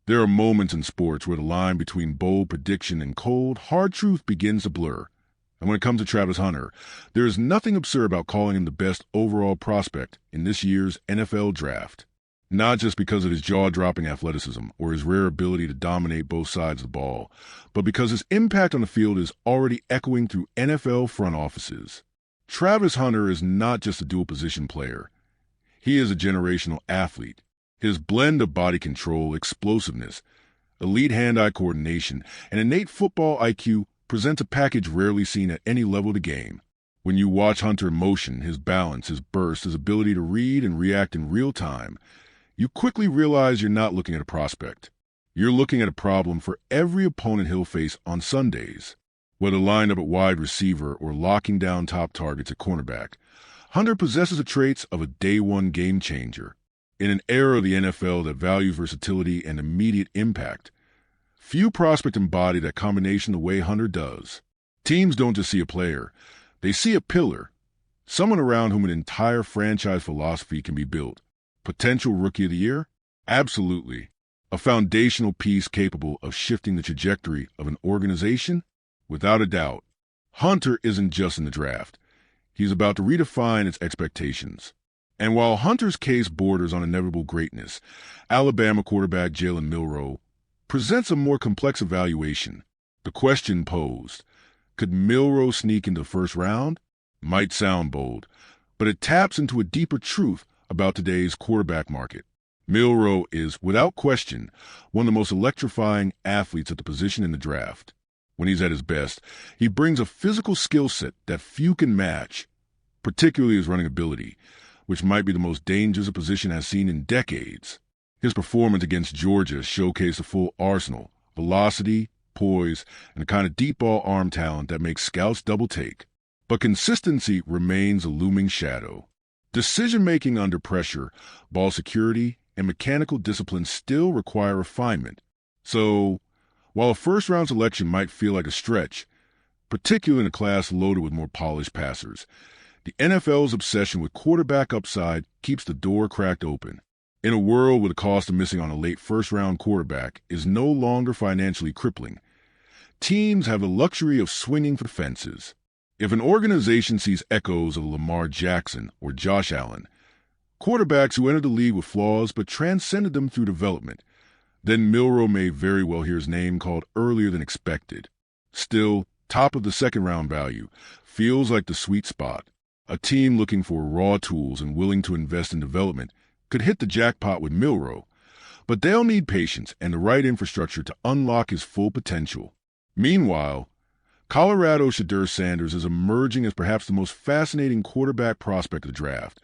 There are moments in sports where the line between bold prediction and cold, hard truth begins to blur. And when it comes to Travis Hunter, there is nothing absurd about calling him the best overall prospect in this year's NFL draft. Not just because of his jaw-dropping athleticism or his rare ability to dominate both sides of the ball, but because his impact on the field is already echoing through NFL front offices. Travis Hunter is not just a dual-position player. He is a generational athlete. His blend of body control, explosiveness, elite hand-eye coordination, and innate football IQ presents a package rarely seen at any level of the game. When you watch Hunter in motion, his balance, his burst, his ability to read and react in real time, you quickly realize you're not looking at a prospect. You're looking at a problem for every opponent he'll face on Sundays. Whether lined up at wide receiver or locking down top targets at cornerback, Hunter possesses the traits of a day-one game-changer. In an era of the NFL that values versatility and immediate impact, few prospects embody that combination the way Hunter does. Teams don't just see a player, they see a pillar, someone around whom an entire franchise philosophy can be built. Potential Rookie of the Year? Absolutely. A foundational piece capable of shifting the trajectory of an organization? Without a doubt. Hunter isn't just in the draft. He's about to redefine its expectations. And while Hunter's case borders on inevitable greatness, Alabama quarterback Jalen Milroe presents a more complex evaluation. The question posed, could Milroe sneak into the first round? Might sound bold, but it taps into a deeper truth about today's quarterback market. Milroe is, without question, one of the most electrifying athletes at the position in the draft. When he's at his best, he brings a physical skill set that few can match, particularly his running ability, which might be the most dangerous a position has seen in decades. His performance against Georgia showcased a full arsenal, velocity, poise, and the kind of deep ball arm talent that makes scouts double take. But consistency remains a looming shadow. Decision-making under pressure, ball security, and mechanical discipline still require refinement. So, while a first-round selection might feel like a stretch, particularly in a class loaded with more polished passers, the NFL's obsession with quarterback upside keeps the door cracked open. In a world where the cost of missing on a late first-round quarterback is no longer financially crippling, teams have the luxury of swinging for the fences. If an organization sees echoes of Lamar Jackson or Josh Allen, quarterbacks who entered the league with flaws but transcended them through development, then Milroe may very well hear his name called earlier than expected. Still, top of the second-round value feels like the sweet spot. A team looking for raw tools and willing to invest in development could hit the jackpot with Milroe, but they'll need patience and the right infrastructure to unlock his full potential. Meanwhile, Colorado SHEDEUR Sanders is emerging as perhaps the most fascinating quarterback prospect of the draft,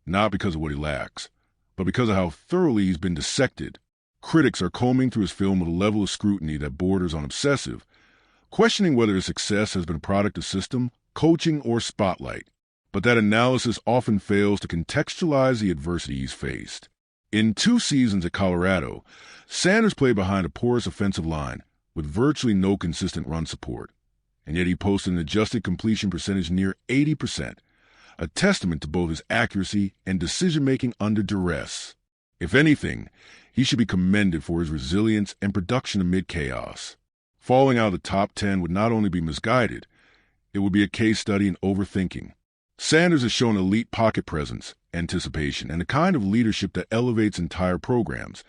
not because of what he lacks, but because of how thoroughly he's been dissected. Critics are combing through his film with a level of scrutiny that borders on obsessive, questioning whether his success has been a product of system, coaching, or spotlight. But that analysis often fails to contextualize the adversity he's faced. In 2 seasons at Colorado, Sanders played behind a porous offensive line with virtually no consistent run support, and yet he posted an adjusted completion percentage near 80%, a testament to both his accuracy and decision-making under duress. If anything, he should be commended for his resilience and production amid chaos. Falling out of the top 10 would not only be misguided, it would be a case study in overthinking. Sanders has shown elite pocket presence, anticipation, and the kind of leadership that elevates entire programs,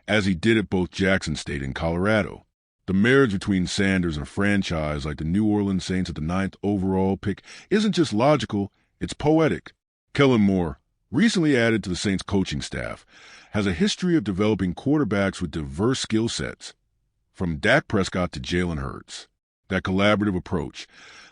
as he did at both Jackson State and Colorado. The marriage between Sanders and a franchise like the New Orleans Saints at the 9th overall pick isn't just logical, it's poetic. Kellen Moore, recently added to the Saints coaching staff, has a history of developing quarterbacks with diverse skill sets, from Dak Prescott to Jalen Hurts. That collaborative approach,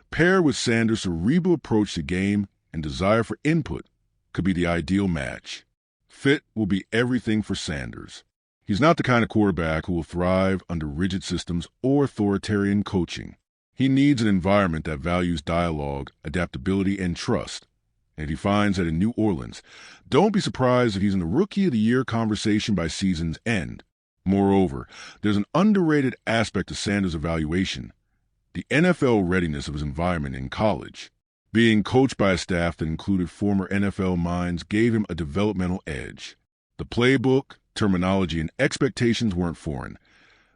paired with Sanders' cerebral approach to game and desire for input, could be the ideal match. Fit will be everything for Sanders. He's not the kind of quarterback who will thrive under rigid systems or authoritarian coaching. He needs an environment that values dialogue, adaptability, and trust. And if he finds that in New Orleans, don't be surprised if he's in the Rookie of the Year conversation by season's end. Moreover, there's an underrated aspect to Sanders' evaluation: the NFL readiness of his environment in college. Being coached by a staff that included former NFL minds gave him a developmental edge. The playbook, Terminology and expectations weren't foreign.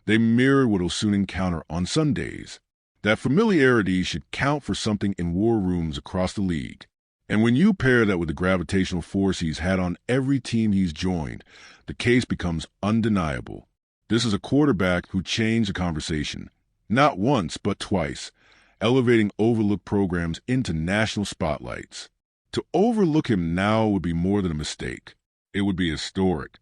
They mirrored what he'll soon encounter on Sundays. That familiarity should count for something in war rooms across the league. And when you pair that with the gravitational force he's had on every team he's joined, the case becomes undeniable. This is a quarterback who changed the conversation, not once but twice, elevating overlooked programs into national spotlights. To overlook him now would be more than a mistake. It would be historic.